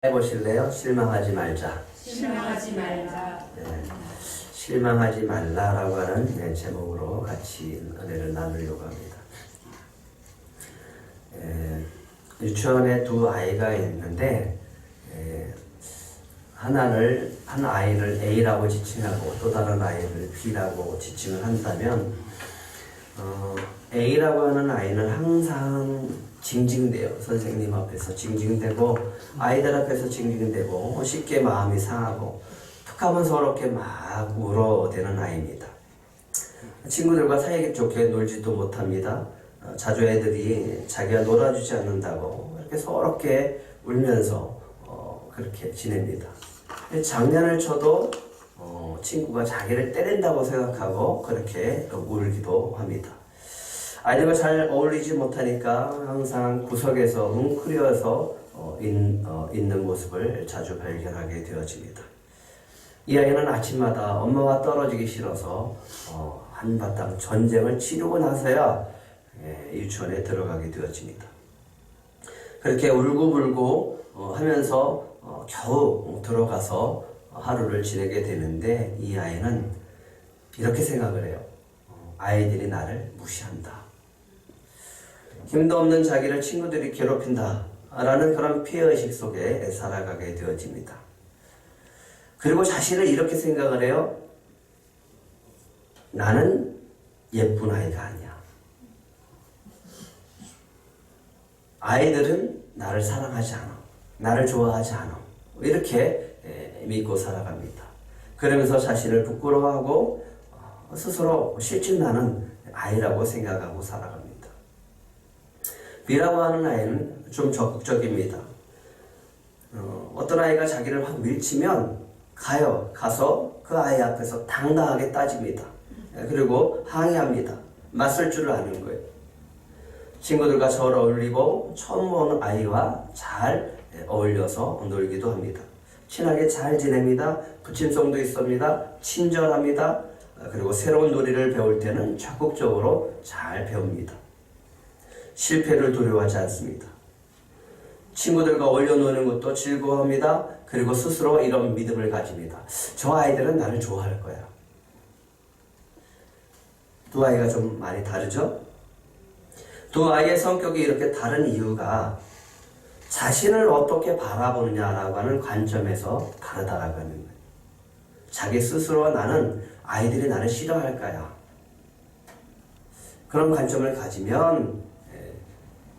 해보실래요? 실망하지 말자. 실망하지 말자. 네, 실망하지 말라라고 하는 제목으로 같이 은혜를 나누려고 합니다. 유치원에 두 아이가 있는데 한 아이를 A라고 지칭하고 또 다른 아이를 B라고 지칭을 한다면 A라고 하는 아이는 항상 징징대요. 선생님 앞에서 징징대고 아이들 앞에서 징징대고 쉽게 마음이 상하고 툭하면 서럽게 막 울어대는 아이입니다. 친구들과 사이 좋게 놀지도 못합니다. 자주 애들이 자기가 놀아주지 않는다고 이렇게 서럽게 울면서 그렇게 지냅니다. 장난을 쳐도 친구가 자기를 때린다고 생각하고 그렇게 울기도 합니다. 아이들과 잘 어울리지 못하니까 항상 구석에서 웅크려서 있는 모습을 자주 발견하게 되어집니다. 이 아이는 아침마다 엄마와 떨어지기 싫어서 한바탕 전쟁을 치르고 나서야 유치원에 들어가게 되어집니다. 그렇게 울고불고 하면서 겨우 들어가서 하루를 지내게 되는데 이 아이는 이렇게 생각을 해요. 아이들이 나를 무시한다. 힘도 없는 자기를 친구들이 괴롭힌다 라는 그런 피해의식 속에 살아가게 되어집니다. 그리고 자신을 이렇게 생각을 해요. 나는 예쁜 아이가 아니야. 아이들은 나를 사랑하지 않아. 나를 좋아하지 않아. 이렇게 믿고 살아갑니다. 그러면서 자신을 부끄러워하고 스스로 실제 나는 아이라고 생각하고 살아갑니다. B라고 하는 아이는 좀 적극적입니다. 어떤 아이가 자기를 확 밀치면 가서 그 아이 앞에서 당당하게 따집니다. 그리고 항의합니다. 맞설 줄을 아는 거예요. 친구들과 잘 어울리고 처음 보는 아이와 잘 어울려서 놀기도 합니다. 친하게 잘 지냅니다. 부침성도 있습니다. 친절합니다. 그리고 새로운 놀이를 배울 때는 적극적으로 잘 배웁니다. 실패를 두려워하지 않습니다. 친구들과 어울려 노는 것도 즐거워합니다. 그리고 스스로 이런 믿음을 가집니다. 저 아이들은 나를 좋아할 거야. 두 아이가 좀 많이 다르죠? 두 아이의 성격이 이렇게 다른 이유가 자신을 어떻게 바라보느냐라고 하는 관점에서 다르다라고 하는 거예요. 자기 스스로 나는 아이들이 나를 싫어할 거야. 그런 관점을 가지면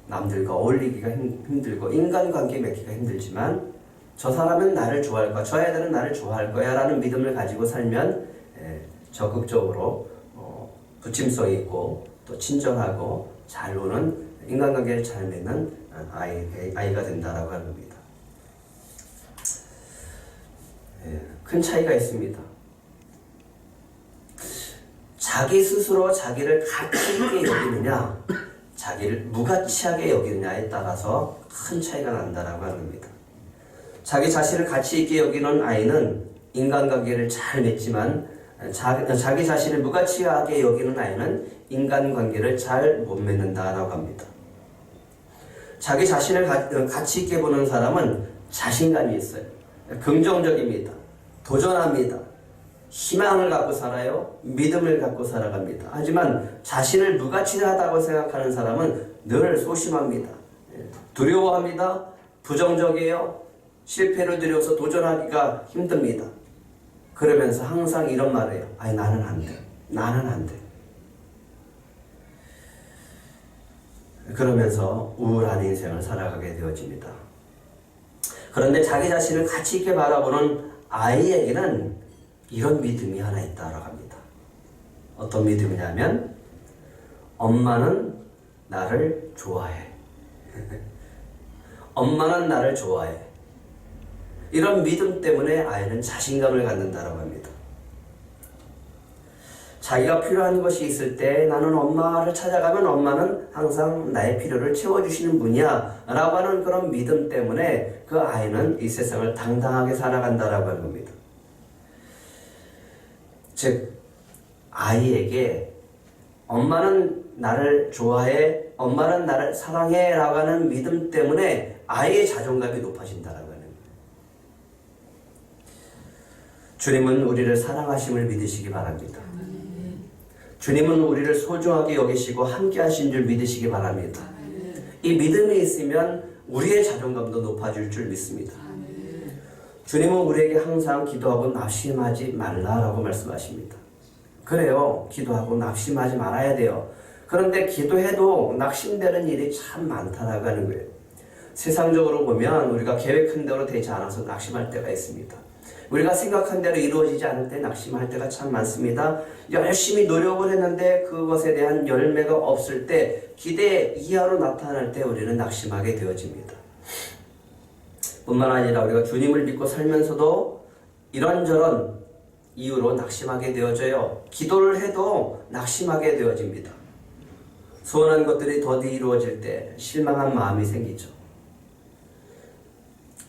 남들과 어울리기가 힘들고 인간관계 맺기가 힘들지만 저 사람은 나를 좋아할 거야. 저 애들은 나를 좋아할 거야 라는 믿음을 가지고 살면 적극적으로 부침성이 있고 또 친절하고 잘 노는 인간관계를 잘 맺는 아이가 된다라고 하는 겁니다. 큰 차이가 있습니다. 자기 스스로 자기를 가치 있게 여기느냐 자기를 무가치하게 여기느냐에 따라서 큰 차이가 난다라고 하는 겁니다. 자기 자신을 가치 있게 여기는 아이는 인간관계를 잘 맺지만 자기 자신을 무가치하게 여기는 아이는 인간관계를 잘 못 맺는다라고 합니다. 자기 자신을 가치 있게 보는 사람은 자신감이 있어요. 긍정적입니다. 도전합니다. 희망을 갖고 살아요. 믿음을 갖고 살아갑니다. 하지만 자신을 무가치하다고 생각하는 사람은 늘 소심합니다. 두려워합니다. 부정적이에요. 실패를 두려워서 도전하기가 힘듭니다. 그러면서 항상 이런 말을 해요. 아니 나는 안 돼. 나는 안 돼. 그러면서 우울한 인생을 살아가게 되어집니다. 그런데 자기 자신을 가치 있게 바라보는 아이에게는 이런 믿음이 하나 있다고 합니다. 어떤 믿음이냐면 엄마는 나를 좋아해. 엄마는 나를 좋아해. 이런 믿음 때문에 아이는 자신감을 갖는다고 합니다. 자기가 필요한 것이 있을 때 나는 엄마를 찾아가면 엄마는 항상 나의 필요를 채워주시는 분이야 라고 하는 그런 믿음 때문에 그 아이는 이 세상을 당당하게 살아간다고 하는 겁니다. 즉 아이에게 엄마는 나를 좋아해, 엄마는 나를 사랑해 라고 하는 믿음 때문에 아이의 자존감이 높아진다는 거예요. 주님은 우리를 사랑하심을 믿으시기 바랍니다. 주님은 우리를 소중하게 여기시고 함께 하신 줄 믿으시기 바랍니다. 이 믿음이 있으면 우리의 자존감도 높아질 줄 믿습니다. 주님은 우리에게 항상 기도하고 낙심하지 말라라고 말씀하십니다. 그래요. 기도하고 낙심하지 말아야 돼요. 그런데 기도해도 낙심되는 일이 참 많다라고 하는 거예요. 세상적으로 보면 우리가 계획한 대로 되지 않아서 낙심할 때가 있습니다. 우리가 생각한 대로 이루어지지 않을 때 낙심할 때가 참 많습니다. 열심히 노력을 했는데 그것에 대한 열매가 없을 때, 기대 이하로 나타날 때 우리는 낙심하게 되어집니다. 뿐만 아니라 우리가 주님을 믿고 살면서도 이런저런 이유로 낙심하게 되어져요. 기도를 해도 낙심하게 되어집니다. 소원한 것들이 더디 이루어질 때 실망한 마음이 생기죠.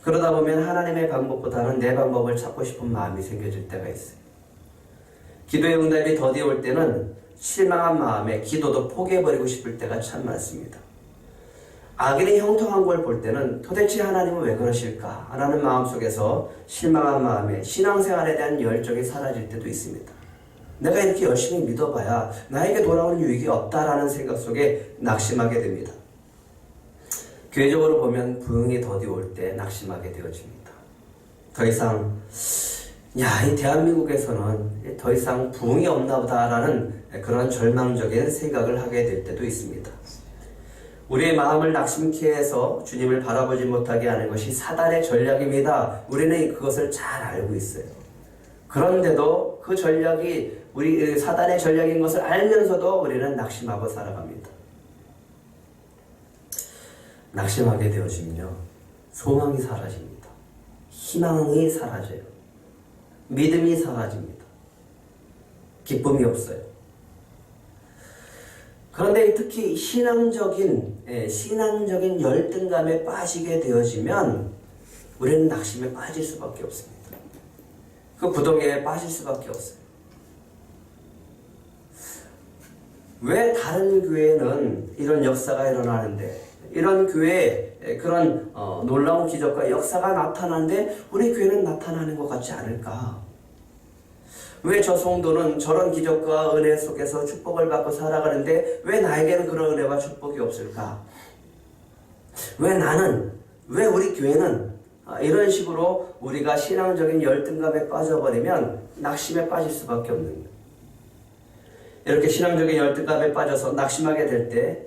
그러다 보면 하나님의 방법보다는 내 방법을 찾고 싶은 마음이 생겨질 때가 있어요. 기도의 응답이 더디 올 때는 실망한 마음에 기도도 포기해버리고 싶을 때가 참 많습니다. 악인이 형통한 걸 볼 때는 도대체 하나님은 왜 그러실까? 라는 마음속에서 실망한 마음에 신앙생활에 대한 열정이 사라질 때도 있습니다. 내가 이렇게 열심히 믿어봐야 나에게 돌아오는 유익이 없다라는 생각 속에 낙심하게 됩니다. 교회적으로 보면 부흥이 더디 올 때 낙심하게 되어집니다. 더 이상 이 대한민국에서는 더 이상 부흥이 없나 보다라는 그런 절망적인 생각을 하게 될 때도 있습니다. 우리의 마음을 낙심케 해서 주님을 바라보지 못하게 하는 것이 사단의 전략입니다. 우리는 그것을 잘 알고 있어요. 그런데도 그 전략이 우리 사단의 전략인 것을 알면서도 우리는 낙심하고 살아갑니다. 낙심하게 되어지면요, 소망이 사라집니다. 희망이 사라져요. 믿음이 사라집니다. 기쁨이 없어요. 그런데 특히 신앙적인 열등감에 빠지게 되어지면 우리는 낙심에 빠질 수밖에 없습니다. 그 부동에 빠질 수밖에 없어요. 왜 다른 교회는 이런 역사가 일어나는데, 이런 교회에 그런 놀라운 기적과 역사가 나타나는데 우리 교회는 나타나는 것 같지 않을까? 왜 저 성도는 저런 기적과 은혜 속에서 축복을 받고 살아가는데 왜 나에게는 그런 은혜와 축복이 없을까? 왜 우리 교회는 이런 식으로 우리가 신앙적인 열등감에 빠져버리면 낙심에 빠질 수밖에 없는 거예요. 이렇게 신앙적인 열등감에 빠져서 낙심하게 될 때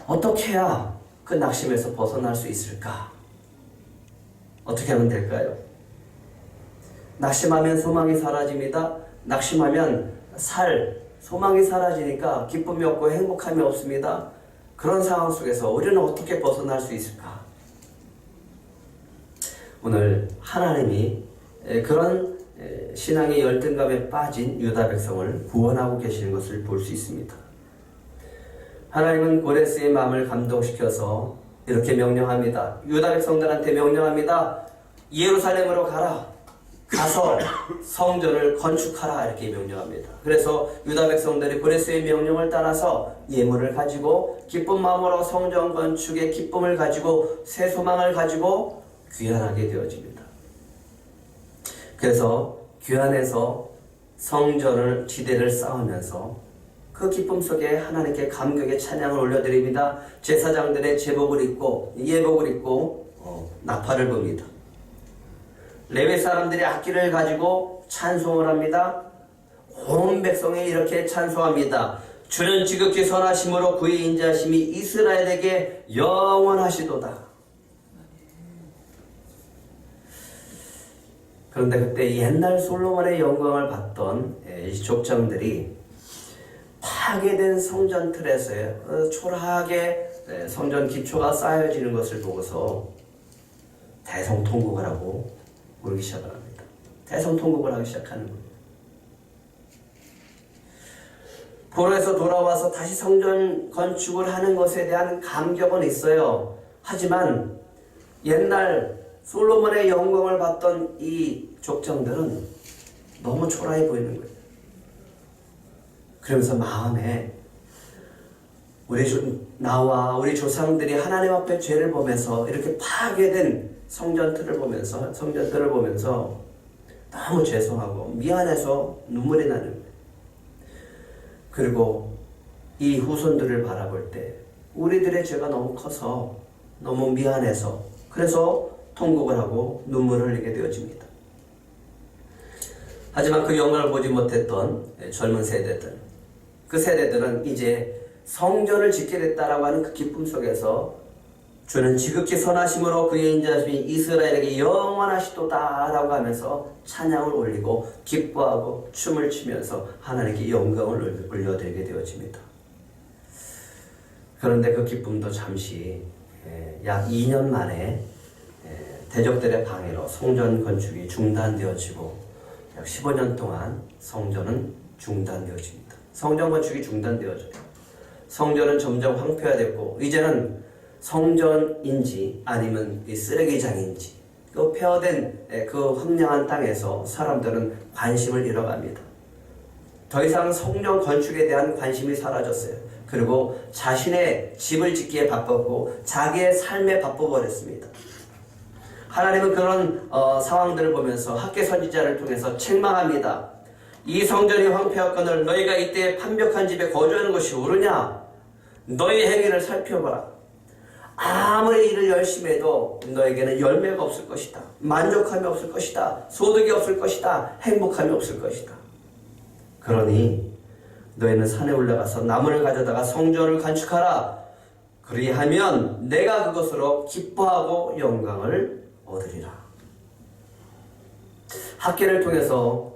어떻게 해야 그 낙심에서 벗어날 수 있을까? 어떻게 하면 될까요? 낙심하면 소망이 사라집니다. 낙심하면 소망이 사라지니까 기쁨이 없고 행복함이 없습니다. 그런 상황 속에서 우리는 어떻게 벗어날 수 있을까? 오늘 하나님이 그런 신앙의 열등감에 빠진 유다 백성을 구원하고 계시는 것을 볼 수 있습니다. 하나님은 고레스의 마음을 감동시켜서 이렇게 명령합니다. 유다 백성들한테 명령합니다. 예루살렘으로 가서 성전을 건축하라, 이렇게 명령합니다. 그래서 유다 백성들이 고레스의 명령을 따라서 예물을 가지고 기쁜 마음으로 성전 건축의 기쁨을 가지고 새 소망을 가지고 귀환하게 되어집니다. 그래서 귀환해서 성전을 지대를 쌓으면서 그 기쁨 속에 하나님께 감격의 찬양을 올려드립니다. 제사장들의 예복을 입고 나팔을 붑니다. 레위 사람들이 악기를 가지고 찬송을 합니다. 온 백성이 이렇게 찬송합니다. 주는 지극히 선하심으로 그의 인자하심이 이스라엘에게 영원하시도다. 그런데 그때 옛날 솔로몬의 영광을 봤던 이 족장들이 파괴된 성전 틀에서 초라하게 성전 기초가 쌓여지는 것을 보고서 대성통곡을 하고 울기 시작합니다. 대성통곡을 하기 시작하는 거예요. 포로에서 돌아와서 다시 성전 건축을 하는 것에 대한 감격은 있어요. 하지만 옛날 솔로몬의 영광을 봤던 이 족장들은 너무 초라해 보이는 거예요. 그러면서 마음에 나와 우리 조상들이 하나님 앞에 죄를 보면서 이렇게 파괴된 성전들을 보면서 너무 죄송하고 미안해서 눈물이 나는 거예요. 그리고 이 후손들을 바라볼 때 우리들의 죄가 너무 커서 너무 미안해서 그래서 통곡을 하고 눈물을 흘리게 되어집니다. 하지만 그 영광을 보지 못했던 젊은 세대들, 그 세대들은 이제 성전을 짓게 됐다라고 하는 그 기쁨 속에서 주는 지극히 선하심으로 그의 인자심이 이스라엘에게 영원하시도다라고 하면서 찬양을 올리고 기뻐하고 춤을 추면서 하나님께 영광을 올려드리게 되어집니다. 그런데 그 기쁨도 잠시 약 2년 만에 대적들의 방해로 성전 건축이 중단되어지고 약 15년 동안 성전은 중단되어집니다. 성전 건축이 중단되어져요. 성전은 점점 황폐화됐고 이제는 성전인지 아니면 이 쓰레기장인지 그 폐허된 그 황량한 땅에서 사람들은 관심을 잃어갑니다. 더 이상 성전 건축에 대한 관심이 사라졌어요. 그리고 자신의 집을 짓기에 바빴고 자기의 삶에 바빠버렸습니다. 하나님은 그런 상황들을 보면서 학개 선지자를 통해서 책망합니다. 이 성전이 황폐하거늘 너희가 이때 판벽한 집에 거주하는 것이 옳으냐? 너희 행위를 살펴봐라. 아무리 일을 열심히 해도 너에게는 열매가 없을 것이다. 만족함이 없을 것이다. 소득이 없을 것이다. 행복함이 없을 것이다. 그러니 너희는 산에 올라가서 나무를 가져다가 성전을 건축하라. 그리하면 내가 그것으로 기뻐하고 영광을 얻으리라. 학계를 통해서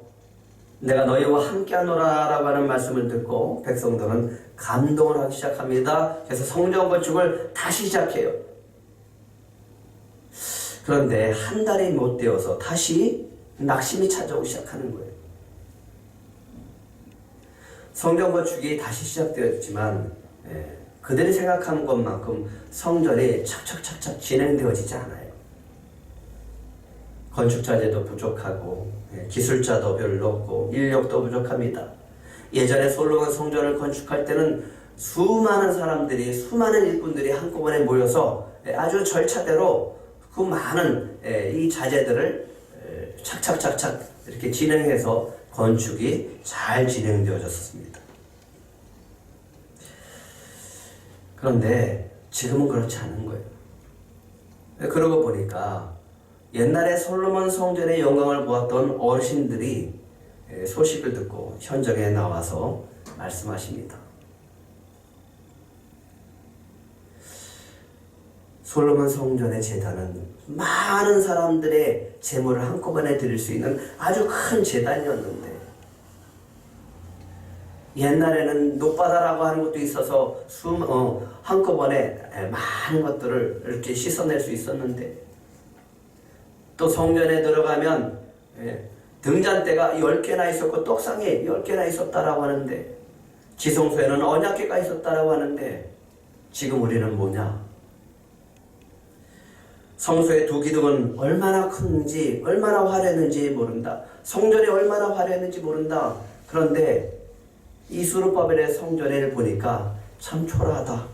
내가 너희와 함께하노라 라고 하는 말씀을 듣고 백성들은 감동을 하기 시작합니다. 그래서 성전 건축을 다시 시작해요. 그런데 한 달이 못 되어서 다시 낙심이 찾아오기 시작하는 거예요. 성전 건축이 다시 시작되었지만 그들이 생각한 것만큼 성전이 착착착착 진행되어지지 않아요. 건축자재도 부족하고 기술자도 별로 없고 인력도 부족합니다. 예전에 솔로몬 성전을 건축할 때는 수많은 사람들이 수많은 일꾼들이 한꺼번에 모여서 아주 절차대로 그 많은 이 자재들을 착착착착 이렇게 진행해서 건축이 잘 진행되어졌습니다. 그런데 지금은 그렇지 않은 거예요. 그러고 보니까 옛날에 솔로몬 성전의 영광을 보았던 어르신들이 소식을 듣고 현장에 나와서 말씀하십니다. 솔로몬 성전의 제단은 많은 사람들의 재물을 한꺼번에 드릴 수 있는 아주 큰 제단이었는데 옛날에는 노바다라고 하는 것도 있어서 한꺼번에 많은 것들을 이렇게 씻어낼 수 있었는데 또 성전에 들어가면 등잔대가 10개나 있었고 떡상이 10개나 있었다라고 하는데 지성소에는 언약궤가 있었다라고 하는데 지금 우리는 뭐냐? 성소의 두 기둥은 얼마나 큰지 얼마나 화려했는지 모른다. 성전이 얼마나 화려했는지 모른다. 그런데 이 수르바벨의 성전을 보니까 참 초라하다.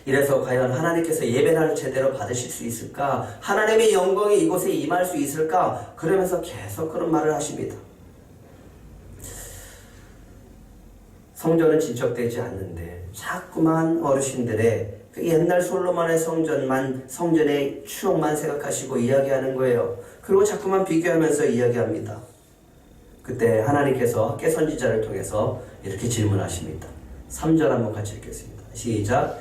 이래서 과연 하나님께서 예배를 제대로 받으실 수 있을까? 하나님의 영광이 이곳에 임할 수 있을까? 그러면서 계속 그런 말을 하십니다. 성전은 진척되지 않는데 자꾸만 어르신들의 그 옛날 솔로몬의 성전의 추억만 생각하시고 이야기하는 거예요. 그리고 자꾸만 비교하면서 이야기합니다. 그때 하나님께서 학개 선지자를 통해서 이렇게 질문하십니다. 3절 한번 같이 읽겠습니다. 시작.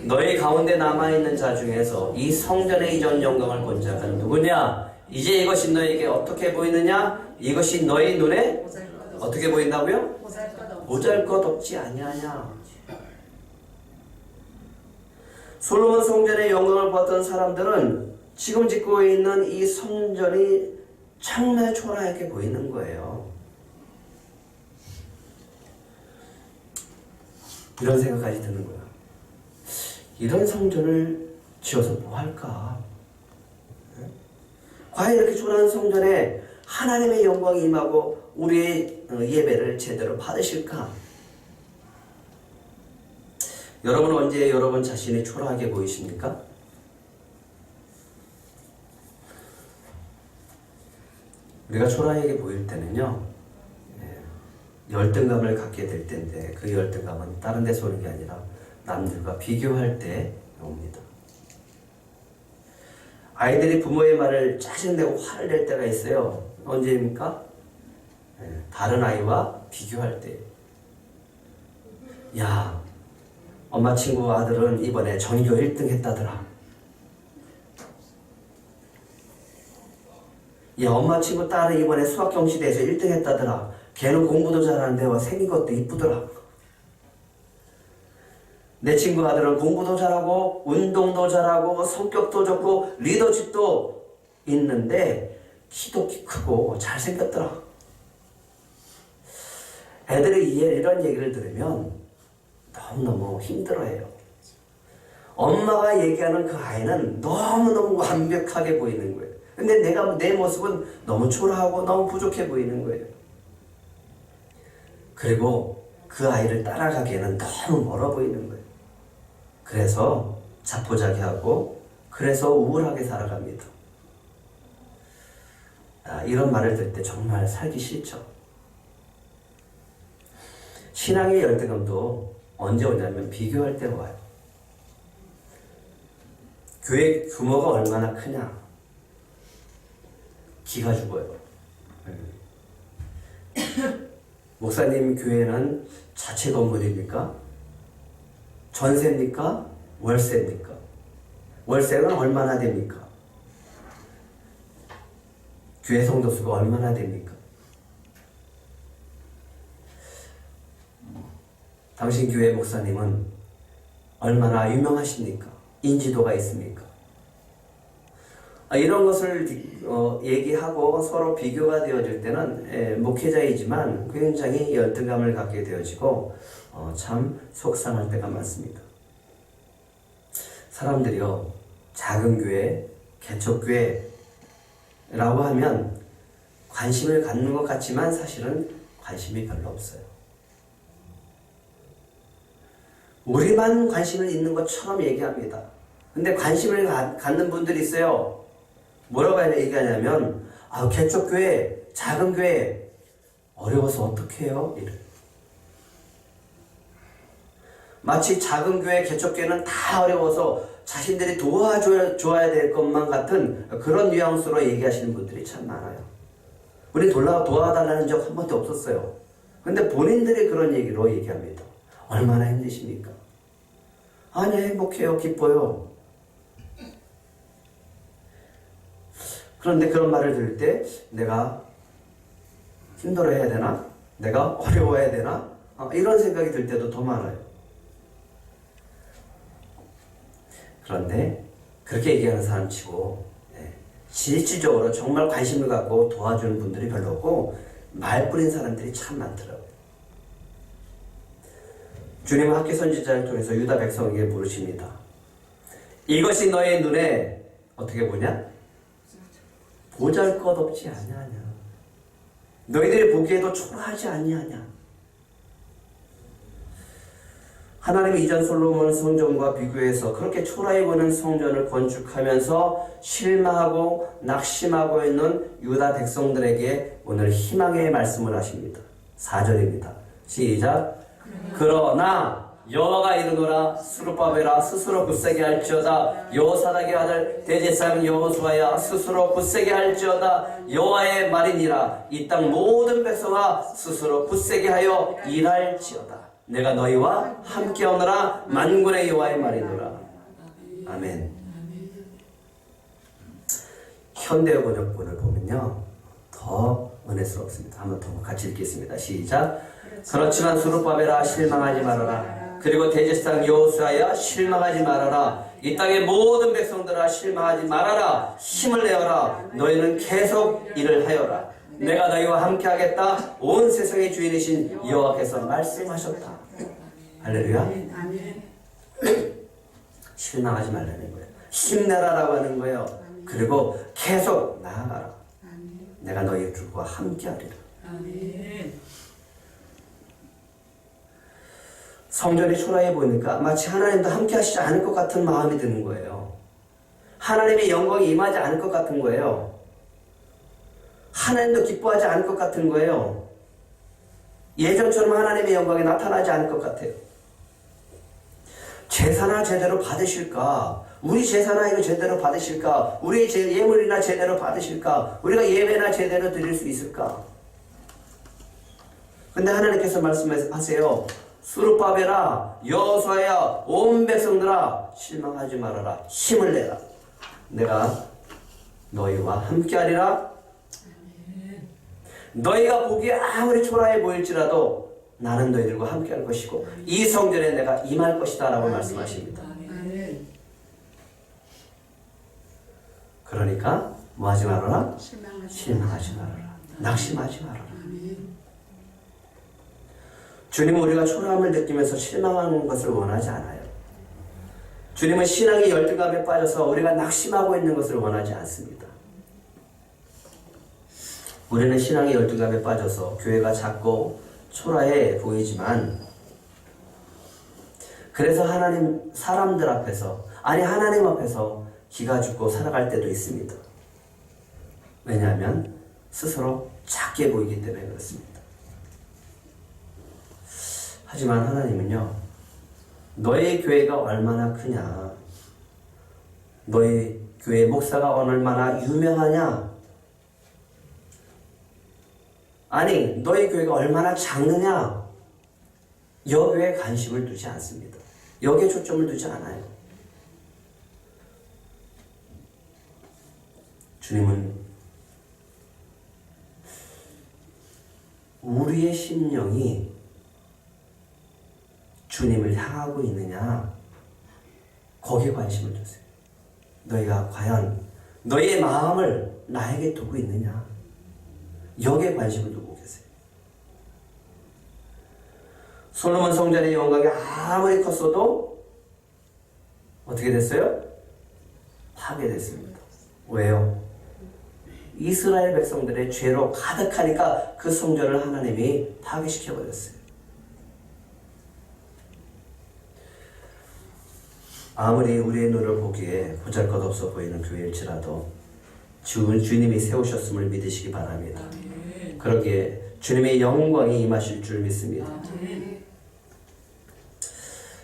너희 가운데 남아있는 자 중에서 이 성전의 이전 영광을 본 자가 누구냐? 이제 이것이 너희에게 어떻게 보이느냐? 이것이 너희 눈에 어떻게 보인다고요? 보잘것없지 아니하냐? 솔로몬 성전의 영광을 보았던 사람들은 지금 짓고 있는 이 성전이 정말 초라하게 보이는 거예요. 이런 생각까지 드는 거야. 이런 성전을 지어서 뭐 할까? 과연 이렇게 초라한 성전에 하나님의 영광이 임하고 우리의 예배를 제대로 받으실까? 여러분 언제 여러분 자신이 초라하게 보이십니까? 우리가 초라하게 보일 때는요, 열등감을 갖게 될 때인데 그 열등감은 다른 데서 오는 게 아니라 남들과 비교할 때 옵니다. 아이들이 부모의 말을 짜증내고 화를 낼 때가 있어요. 언제입니까? 다른 아이와 비교할 때. 야, 엄마 친구 아들은 이번에 전교 1등 했다더라. 야, 엄마 친구 딸은 이번에 수학 경시대에서 1등 했다더라. 걔는 공부도 잘하는데 생긴 것도 이쁘더라. 내 친구 아들은 공부도 잘하고 운동도 잘하고 성격도 좋고 리더십도 있는데 키도 크고 잘생겼더라. 애들이 이런 얘기를 들으면 너무너무 힘들어해요. 엄마가 얘기하는 그 아이는 너무너무 완벽하게 보이는 거예요. 근데 내 모습은 너무 초라하고 너무 부족해 보이는 거예요. 그리고 그 아이를 따라가기에는 너무 멀어 보이는 거예요. 그래서 자포자기하고 그래서 우울하게 살아갑니다. 이런 말을 들을 때 정말 살기 싫죠. 신앙의 열등감도 언제 오냐면 비교할 때 와요. 교회 규모가 얼마나 크냐, 기가 죽어요. 목사님 교회는 자체 건물입니까? 전세입니까? 월세입니까? 월세는 얼마나 됩니까? 교회 성도 수가 얼마나 됩니까? 당신 교회 목사님은 얼마나 유명하십니까? 인지도가 있습니까? 이런 것을 얘기하고 서로 비교가 되어질 때는 목회자이지만 굉장히 열등감을 갖게 되어지고 참 속상할 때가 많습니다. 사람들이요, 작은 교회, 개척교회라고 하면 관심을 갖는 것 같지만 사실은 관심이 별로 없어요. 우리만 관심을 있는 것처럼 얘기합니다. 근데 관심을 갖는 분들이 있어요. 뭐라고 얘기하냐면, 개척교회, 작은 교회, 어려워서 어떡해요? 이래. 마치 작은 교회, 개척교회는 다 어려워서 자신들이 도와줘야 될 것만 같은 그런 뉘앙스로 얘기하시는 분들이 참 많아요. 우리 도와달라는 적 한 번도 없었어요. 근데 본인들이 그런 얘기로 얘기합니다. 얼마나 힘드십니까? 아니, 행복해요, 기뻐요. 그런데 그런 말을 들을 때 내가 힘들어해야 되나? 내가 어려워해야 되나? 이런 생각이 들 때도 더 많아요. 그런데 그렇게 얘기하는 사람 치고 실질적으로 정말 관심을 갖고 도와주는 분들이 별로 없고 말뿐인 사람들이 참 많더라고요. 주님은 학기 선지자를 통해서 유다 백성에게 물으십니다. 이것이 너의 눈에 어떻게 보냐? 보잘것없지 아니하냐. 너희들이 보기에도 초라하지 아니하냐. 하나님이 이전 솔로몬 성전과 비교해서 그렇게 초라해 보이는 성전을 건축하면서 실망하고 낙심하고 있는 유다 백성들에게 오늘 희망의 말씀을 하십니다. 4절입니다. 시작. 그러나 여호와가 이르노라 스룹바벨아 스스로 굳세게 할지어다 여호사닥의 아들 대제사장 여호수아야 스스로 굳세게 할지어다 여호와의 말이니라 이 땅 모든 백성아 스스로 굳세게 하여 일할지어다 내가 너희와 함께하노라 만군의 여호와의 말이노라. 아멘. 현대어 번역본을 보면요 더 은혜스럽습니다. 한번 더 같이 읽겠습니다. 시작. 그렇지만 스룹바벨아 실망하지 말아라. 그리고 대제사장 여호수아야 실망하지 말아라. 이 땅의 모든 백성들아 실망하지 말아라. 힘을 내어라. 너희는 계속 일을 하여라. 내가 너희와 함께 하겠다. 온 세상의 주인이신 여호와께서 말씀하셨다. 할렐루야. 실망하지 말라는 거예요. 힘내라라고 하는 거예요. 그리고 계속 나아가라. 내가 너희들과 함께 하리라. 성전이 초라해 보이니까 마치 하나님도 함께 하시지 않을 것 같은 마음이 드는 거예요. 하나님의 영광이 임하지 않을 것 같은 거예요. 하나님도 기뻐하지 않을 것 같은 거예요. 예전처럼 하나님의 영광이 나타나지 않을 것 같아요. 제사나 제대로 받으실까? 우리 제사나 이거 제대로 받으실까? 우리의 예물이나 제대로 받으실까? 우리가 예배나 제대로 드릴 수 있을까? 근데 하나님께서 말씀하세요. 수르바벨아, 여호수아야, 온 백성들아, 실망하지 말아라. 힘을 내라. 내가 너희와 함께하리라. 너희가 보기에 아무리 초라해 보일지라도 나는 너희들과 함께할 것이고 이 성전에 내가 임할 것이다 라고 말씀하십니다. 그러니까 뭐 하지 말아라? 실망하지 말아라. 낙심하지 말아라. 주님은 우리가 초라함을 느끼면서 실망하는 것을 원하지 않아요. 주님은 신앙의 열등감에 빠져서 우리가 낙심하고 있는 것을 원하지 않습니다. 우리는 신앙의 열등감에 빠져서 교회가 작고 초라해 보이지만 그래서 사람들 앞에서 하나님 앞에서 기가 죽고 살아갈 때도 있습니다. 왜냐하면 스스로 작게 보이기 때문에 그렇습니다. 하지만 하나님은요, 너의 교회가 얼마나 크냐, 너의 교회 목사가 얼마나 유명하냐, 아니 너의 교회가 얼마나 작느냐, 여기에 관심을 두지 않습니다. 여기에 초점을 두지 않아요. 주님은 우리의 심령이 주님을 향하고 있느냐, 거기에 관심을 두세요. 너희가 과연 너희의 마음을 나에게 두고 있느냐, 여기에 관심을 두고 계세요. 솔로몬 성전의 영광이 아무리 컸어도 어떻게 됐어요? 파괴됐습니다. 왜요? 이스라엘 백성들의 죄로 가득하니까 그 성전을 하나님이 파괴시켜버렸어요. 아무리 우리의 눈을 보기에 보잘것없어 보이는 교회일지라도 주님이 세우셨음을 믿으시기 바랍니다. 그러기에 주님의 영광이 임하실 줄 믿습니다.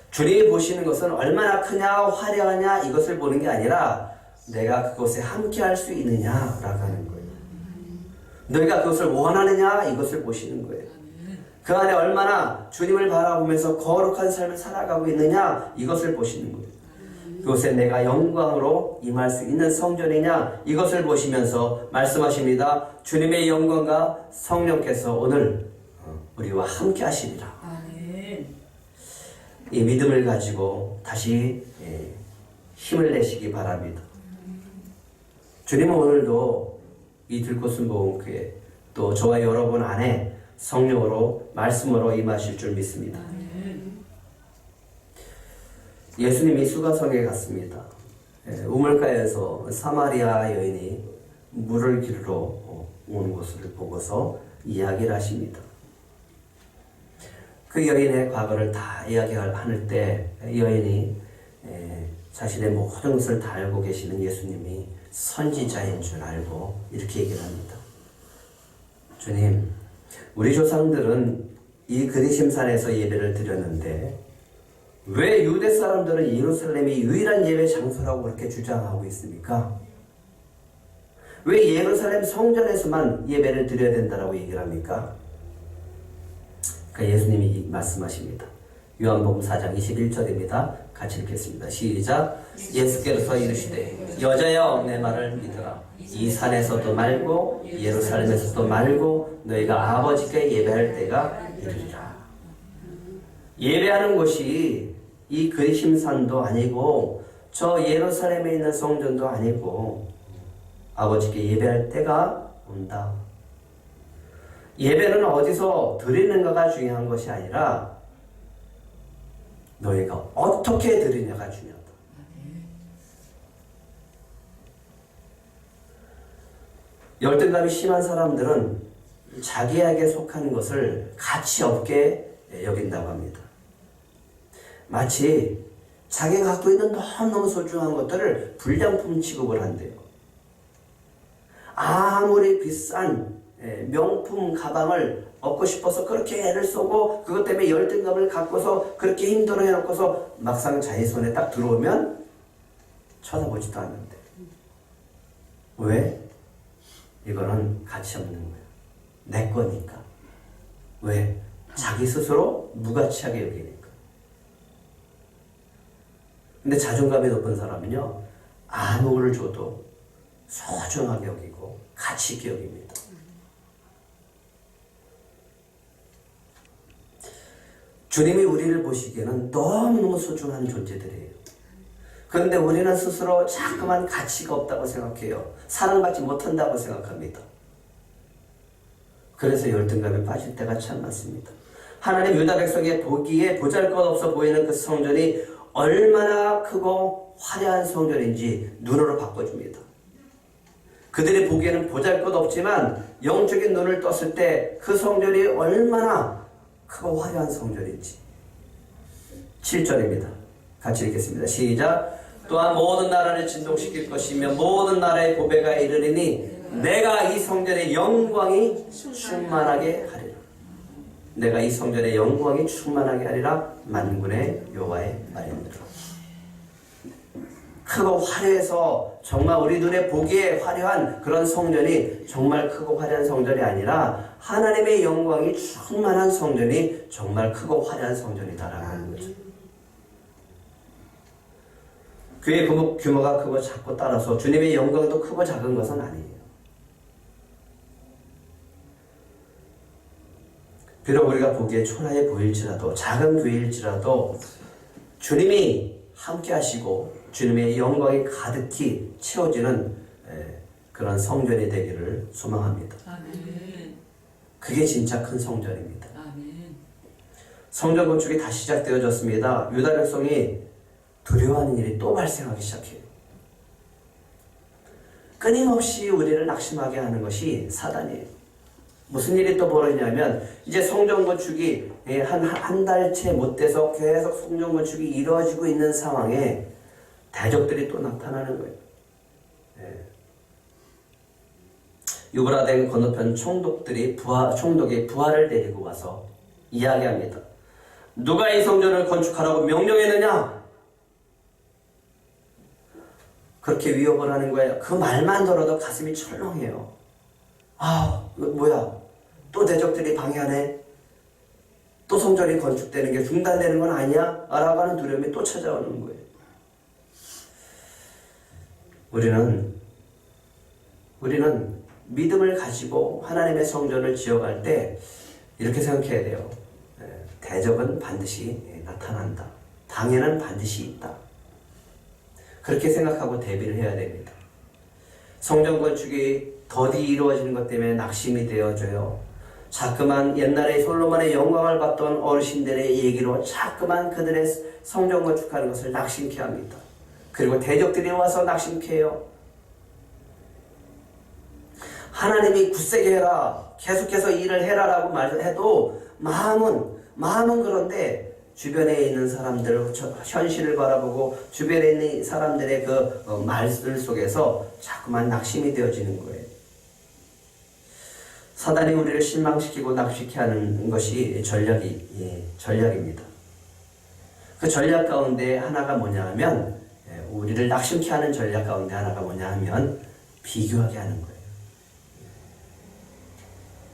주님이 보시는 것은 얼마나 크냐 화려하냐 이것을 보는 게 아니라 내가 그것에 함께 할 수 있느냐라고 하는 거예요. 너희가 그것을 원하느냐 이것을 보시는 거예요. 그 안에 얼마나 주님을 바라보면서 거룩한 삶을 살아가고 있느냐 이것을 보시는 거예요. 그곳에 내가 영광으로 임할 수 있는 성전이냐 이것을 보시면서 말씀하십니다. 주님의 영광과 성령께서 오늘 우리와 함께 하시리라. 이 믿음을 가지고 다시 힘을 내시기 바랍니다. 주님은 오늘도 이 들꽃순복음교회 또 저와 여러분 안에 성령으로 말씀으로 임하실 줄 믿습니다. 예수님이 수가성에 갔습니다. 우물가에서 사마리아 여인이 물을 기르러 오는 것을 보고서 이야기를 하십니다. 그 여인의 과거를 다 이야기할 때 여인이 자신의 모든 것을 다 알고 계시는 예수님이 선지자인 줄 알고 이렇게 얘기를 합니다. 주님, 우리 조상들은 이 그리심산에서 예배를 드렸는데 왜 유대 사람들은 예루살렘이 유일한 예배 장소라고 그렇게 주장하고 있습니까? 왜 예루살렘 성전에서만 예배를 드려야 된다고 얘기를 합니까? 그러니까 예수님이 말씀하십니다. 요한복음 4장 21절입니다. 같이 읽겠습니다. 시작. 예수께서 이르시되 여자여 내 말을 믿으라. 이 산에서도 말고 예루살렘에서도 말고 너희가 아버지께 예배할 때가 이르리라. 예배하는 곳이 이 그리심산도 아니고 저 예루살렘에 있는 성전도 아니고 아버지께 예배할 때가 온다. 예배는 어디서 드리는가가 중요한 것이 아니라 너희가 어떻게 드리냐가 중요하다. 열등감이 심한 사람들은 자기에게 속한 것을 가치 없게 여긴다고 합니다. 마치 자기가 갖고 있는 너무너무 소중한 것들을 불량품 취급을 한대요. 아무리 비싼 명품 가방을 얻고 싶어서 그렇게 애를 쏘고 그것 때문에 열등감을 갖고서 그렇게 힘들어 해놓고서 막상 자기 손에 딱 들어오면 쳐다보지도 않는데. 왜? 이거는 가치 없는 거야. 내 거니까. 왜? 자기 스스로 무가치하게 여기니까. 근데 자존감이 높은 사람은요, 아무거를 줘도 소중하게 여기고 가치 있게 여깁니다. 주님이 우리를 보시기에는 너무너무 소중한 존재들이에요. 그런데 우리는 스스로 자꾸만 가치가 없다고 생각해요. 사랑받지 못한다고 생각합니다. 그래서 열등감에 빠질 때가 참 많습니다. 하나님 유다 백성의 보기에 보잘것없어 보이는 그 성전이 얼마나 크고 화려한 성전인지 눈으로 바꿔줍니다. 그들이 보기에는 보잘것없지만 영적인 눈을 떴을 때 그 성전이 얼마나 크고 화려한 성전인지. 7절입니다. 같이 읽겠습니다. 시작. 또한 모든 나라를 진동시킬 것이며 모든 나라의 보배가 이르리니 내가 이 성전의 영광이 충만하게 하리라. 내가 이 성전의 영광이 충만하게 하리라. 만군의 여호와의 말입니다. 크고 화려해서 정말 우리 눈에 보기에 화려한 그런 성전이 정말 크고 화려한 성전이 아니라 하나님의 영광이 충만한 성전이 정말 크고 화려한 성전이다라는 거죠. 교회의 규모가 크고 작고 따라서 주님의 영광도 크고 작은 것은 아니에요. 비록 우리가 보기에 초라해 보일지라도 작은 교회일지라도 주님이 함께 하시고 주님의 영광이 가득히 채워지는 그런 성전이 되기를 소망합니다. 아멘. 그게 진짜 큰 성전입니다. 아멘. 성전 건축이 다시 시작되어졌습니다. 유다 백성이 두려워하는 일이 또 발생하기 시작해요. 끊임없이 우리를 낙심하게 하는 것이 사단이에요. 무슨 일이 또 벌어지냐면 이제 성전 건축이 한 달째 못 돼서 계속 성전 건축이 이루어지고 있는 상황에 대적들이 또 나타나는 거예요. 유브라데 건너편 총독이 부하를 데리고 와서 이야기합니다. 누가 이 성전을 건축하라고 명령했느냐? 그렇게 위협을 하는 거예요. 그 말만 들어도 가슴이 철렁해요. 아, 뭐야? 또 대적들이 방해하네? 또 성전이 건축되는 게 중단되는 건 아니야? 라고 하는 두려움이 또 찾아오는 거예요. 우리는 믿음을 가지고 하나님의 성전을 지어갈 때 이렇게 생각해야 돼요. 대적은 반드시 나타난다. 방해는 반드시 있다. 그렇게 생각하고 대비를 해야 됩니다. 성전 건축이 더디 이루어지는 것 때문에 낙심이 되어져요. 자꾸만 옛날에 솔로몬의 영광을 봤던 어르신들의 얘기로 자꾸만 그들의 성전 건축하는 것을 낙심케 합니다. 그리고 대적들이 와서 낙심케 해요. 하나님이 굳세게 해라, 계속해서 일을 해라라고 말해도 마음은 그런데 주변에 있는 사람들, 현실을 바라보고 주변에 있는 사람들의 그 말들 속에서 자꾸만 낙심이 되어지는 거예요. 사단이 우리를 실망시키고 낙심케 하는 것이 전략입니다. 그 전략 가운데 하나가 뭐냐 하면, 우리를 낙심케 하는 전략 가운데 하나가 뭐냐 하면 비교하게 하는 거예요.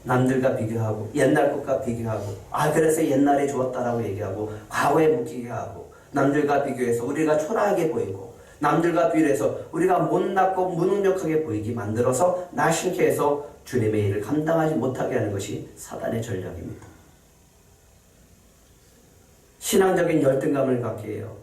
남들과 비교하고 옛날 것과 비교하고 그래서 옛날이 좋았다라고 얘기하고 과거에 묻히게 하고 남들과 비교해서 우리가 초라하게 보이고 남들과 비교해서 우리가 못났고 무능력하게 보이게 만들어서 낙심케 해서 주님의 일을 감당하지 못하게 하는 것이 사단의 전략입니다. 신앙적인 열등감을 갖게 해요.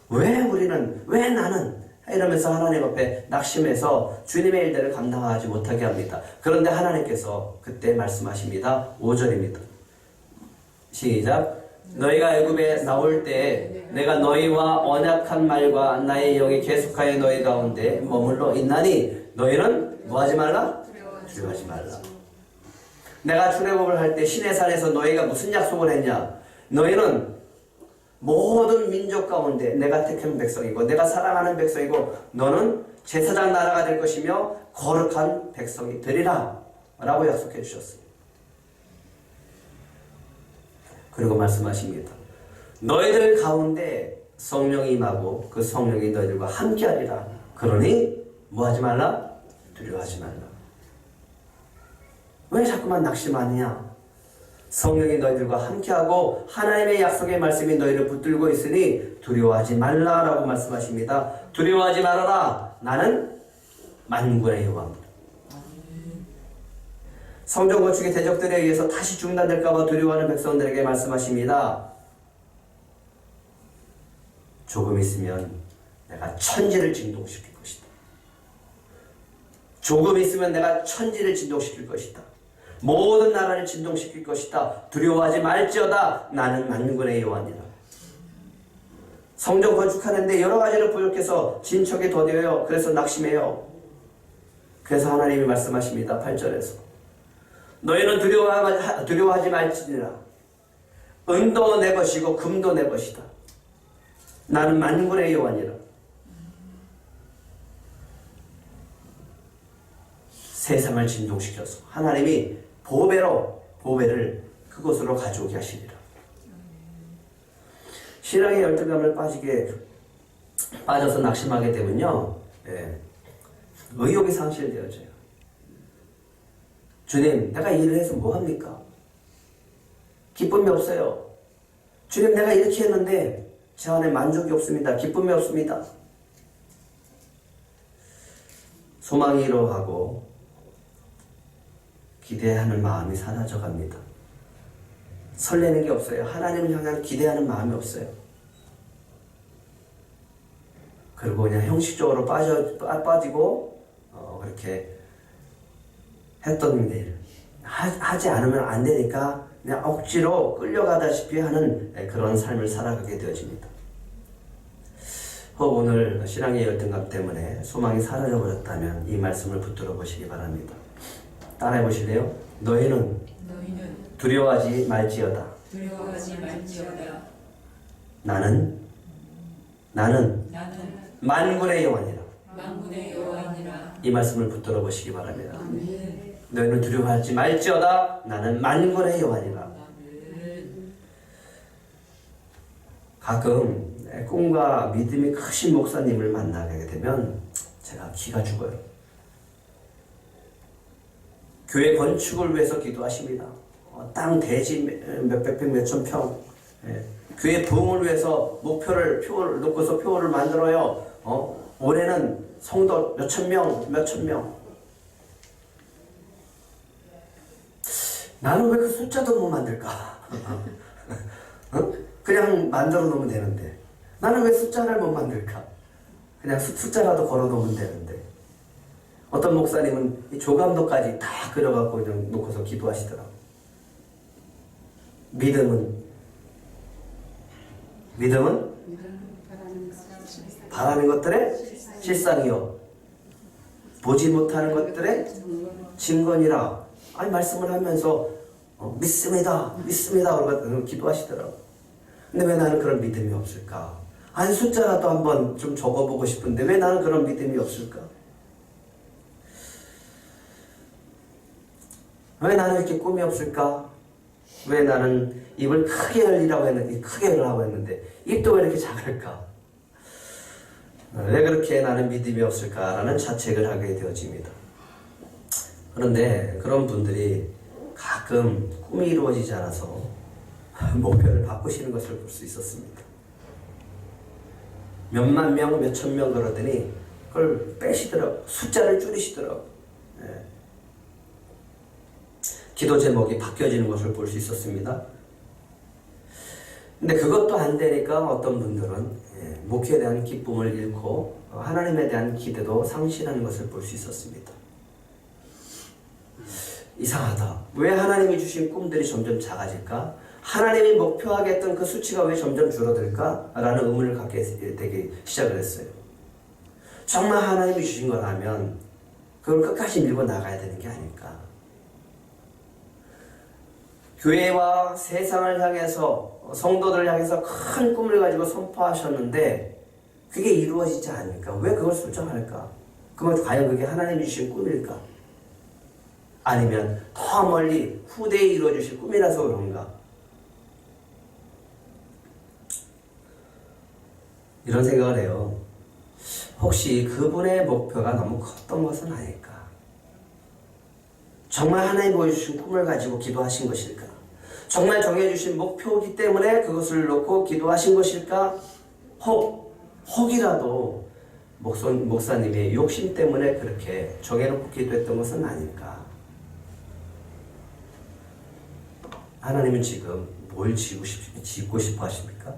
왜 나는 이러면서 하나님 앞에 낙심해서 주님의 일들을 감당하지 못하게 합니다. 그런데 하나님께서 그때 말씀하십니다. 5절입니다. 시작. 너희가 애굽에 나올 때 내가 너희와 언약한 말과 나의 영이 계속하여 너희 가운데 머물러 있나니 너희는 뭐하지 말라? 두려워하지 말라. 내가 출애굽을 할 때 시내산에서 너희가 무슨 약속을 했냐? 너희는 모든 민족 가운데 내가 택한 백성이고 내가 사랑하는 백성이고 너는 제사장 나라가 될 것이며 거룩한 백성이 되리라 라고 약속해 주셨어요. 그리고 말씀하십니다. 너희들 가운데 성령이 임하고 그 성령이 너희들과 함께하리라. 그러니 뭐하지 말라? 두려워하지 말라. 왜 자꾸만 낙심하느냐? 성령이 너희들과 함께하고 하나님의 약속의 말씀이 너희를 붙들고 있으니 두려워하지 말라라고 말씀하십니다. 두려워하지 말아라. 나는 만군의 여호와입니다. 성전 건축의 대적들에 의해서 다시 중단될까 봐 두려워하는 백성들에게 말씀하십니다. 조금 있으면 내가 천지를 진동시킬 것이다. 조금 있으면 내가 천지를 진동시킬 것이다. 모든 나라를 진동시킬 것이다. 두려워하지 말지어다. 나는 만군의 여호와니라. 성전 건축하는데 여러 가지를 부족해서 진척이 더뎌요. 그래서 낙심해요. 그래서 하나님이 말씀하십니다. 8절에서 너희는 두려워하지 말지니라. 은도 내 것이고 금도 내 것이다. 나는 만군의 여호와니라. 세상을 진동시켜서 하나님이 보배를 그곳으로 가져오게 하시리라. 신앙의 열등감을 빠져서 낙심하게 되면요, 의욕이 상실되어져요. 주님, 내가 일을 해서 뭐합니까? 기쁨이 없어요. 주님, 내가 이렇게 했는데 제 안에 만족이 없습니다. 기쁨이 없습니다. 소망이 이러하고 기대하는 마음이 사라져갑니다. 설레는 게 없어요. 하나님을 향한 기대하는 마음이 없어요. 그리고 그냥 형식적으로 빠지고 그렇게 했던 일 하지 않으면 안 되니까 그냥 억지로 끌려가다시피 하는 그런 삶을 살아가게 되어집니다. 혹 오늘 신앙의 열등감 때문에 소망이 사라져버렸다면 이 말씀을 붙들어 보시기 바랍니다. 따라해 보실래요? 너희는 두려워하지 말지어다. 나는 만군의 여호와니라. 이 말씀을 붙들어 보시기 바랍니다. 너희는 두려워하지 말지어다. 나는 만군의 여호와니라. 가끔 꿈과 믿음이 크신 목사님을 만나게 되면 제가 기가 죽어요. 교회 건축을 위해서 기도하십니다. 땅 대지 몇백 평, 몇천 평. 교회 부흥을 위해서 표를 놓고서 표를 만들어요. 올해는 성도 몇천 명. 나는 왜 그 숫자도 못 만들까? 그냥 만들어 놓으면 되는데. 나는 왜 숫자를 못 만들까? 그냥 숫자라도 걸어 놓으면 되는데. 어떤 목사님은 이 조감도까지 다 그려갖고 그냥 놓고서 기도하시더라고요. 믿음은 바라는 것들의 실상이요 보지 못하는 것들의 증거니라. 아니 말씀을 하면서 믿습니다 그러고 기도하시더라고요. 근데 왜 나는 그런 믿음이 없을까? 아니 숫자라도 한번 좀 적어보고 싶은데 왜 나는 그런 믿음이 없을까? 왜 나는 이렇게 꿈이 없을까? 왜 나는 입을 크게 열리라고 했는데 크게 열라고 했는데 입도 왜 이렇게 작을까? 왜 그렇게 나는 믿음이 없을까라는 자책을 하게 되어집니다. 그런데 그런 분들이 가끔 꿈이 이루어지지 않아서 목표를 바꾸시는 것을 볼 수 있었습니다. 몇만 명, 몇천 명 그러더니 그걸 빼시더라고. 숫자를 줄이시더라고. 기도 제목이 바뀌어지는 것을 볼 수 있었습니다. 근데 그것도 안 되니까 어떤 분들은 목회에 대한 기쁨을 잃고 하나님에 대한 기대도 상실하는 것을 볼 수 있었습니다. 이상하다. 왜 하나님이 주신 꿈들이 점점 작아질까? 하나님이 목표하겠던 그 수치가 왜 점점 줄어들까? 라는 의문을 갖게 되기 시작을 했어요. 정말 하나님이 주신 거라면 그걸 끝까지 밀고 나가야 되는 게 아닐까? 교회와 세상을 향해서 성도들을 향해서 큰 꿈을 가지고 선포하셨는데 그게 이루어지지 않으니까 왜 그걸 수정할까? 그러면 과연 그게 하나님이 주신 꿈일까? 아니면 더 멀리 후대에 이루어 주실 꿈이라서 그런가? 이런 생각을 해요. 혹시 그분의 목표가 너무 컸던 것은 아닐까? 정말 하나님 보여주신 꿈을 가지고 기도하신 것일까? 정말 정해주신 목표이기 때문에 그것을 놓고 기도하신 것일까? 혹이라도 목사님의 욕심 때문에 그렇게 정해놓고 기도했던 것은 아닐까? 하나님은 지금 뭘 짓고 싶어 하십니까?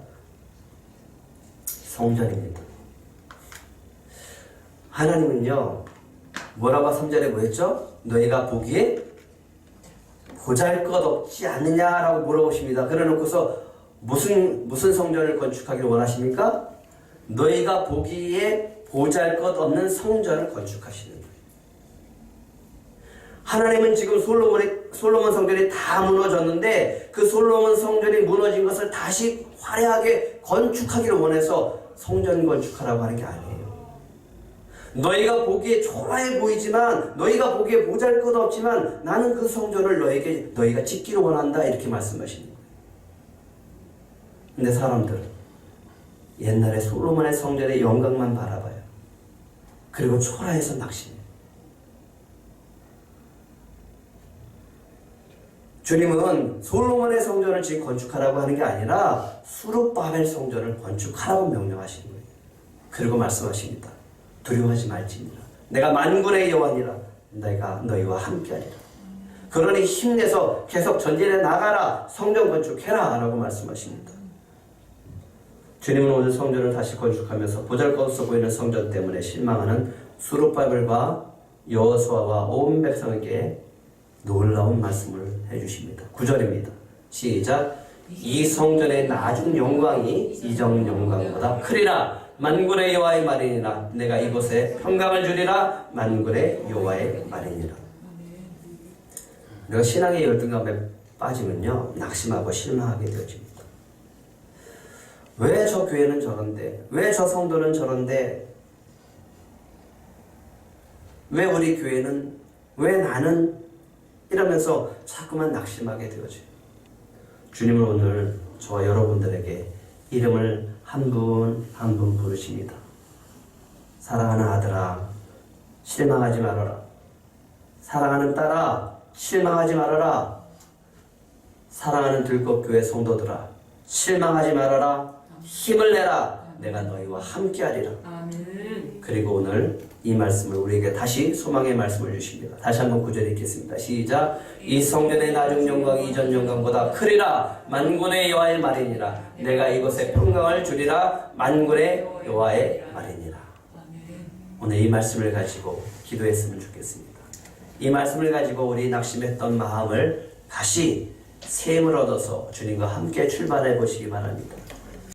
성전입니다. 하나님은요, 뭐라고 3절에 뭐였죠? 너희가 보기에 보잘것없지 않느냐라고 물어보십니다. 그래놓고서 무슨 성전을 건축하기를 원하십니까? 너희가 보기에 보잘것없는 성전을 건축하시는 거예요. 하나님은 지금 솔로몬 성전이 다 무너졌는데 그 솔로몬 성전이 무너진 것을 다시 화려하게 건축하기를 원해서 성전 건축하라고 하는 게 아니에요. 너희가 보기에 초라해 보이지만 너희가 보기에 보잘것없지만 나는 그 성전을 너희가 짓기를 원한다 이렇게 말씀하시는 거예요. 근데 사람들은 옛날에 솔로몬의 성전의 영광만 바라봐요. 그리고 초라해서 낙심해요. 주님은 솔로몬의 성전을 지금 건축하라고 하는 게 아니라 수룹바벨 성전을 건축하라고 명령하시는 거예요. 그리고 말씀하십니다. 두려워하지 말지니라. 내가 만군의 여호와니라. 내가 너희와 함께하리라. 그러니 힘내서 계속 전진해 나가라. 성전 건축해라 라고 말씀하십니다. 주님은 오늘 성전을 다시 건축하면서 보잘것없어 보이는 성전 때문에 실망하는 수룹바벨과 여호수아와 온 백성에게 놀라운 말씀을 해주십니다. 9절입니다. 시작. 이 성전의 나중 영광이 이전 영광보다 크리라. 만군의 여호와의 말이니라. 내가 이곳에 평강을 주리라. 만군의 여호와의 말이니라. 우리가 신앙의 열등감에 빠지면요, 낙심하고 실망하게 되어집니다. 왜 저 교회는 저런데? 왜 저 성도는 저런데? 왜 우리 교회는? 왜 나는? 이러면서 자꾸만 낙심하게 되어져요. 주님은 오늘 저와 여러분들에게 이름을 한 분 한 분 부르십니다. 사랑하는 아들아, 실망하지 말아라. 사랑하는 딸아, 실망하지 말아라. 사랑하는 들꽃교회 성도들아, 실망하지 말아라. 힘을 내라. 내가 너희와 함께하리라. 아멘. 그리고 오늘 이 말씀을 우리에게 다시 소망의 말씀을 주십니다. 다시 한번 9절 읽겠습니다. 시작. 이 성전의 나중 영광이 이전 영광보다 크리라. 만군의 여호와의 말이니라. 내가 이곳에 평강을 주리라. 만군의 여호와의 말이니라. 오늘 이 말씀을 가지고 기도했으면 좋겠습니다. 이 말씀을 가지고 우리 낙심했던 마음을 다시 새 힘을 얻어서 주님과 함께 출발해 보시기 바랍니다.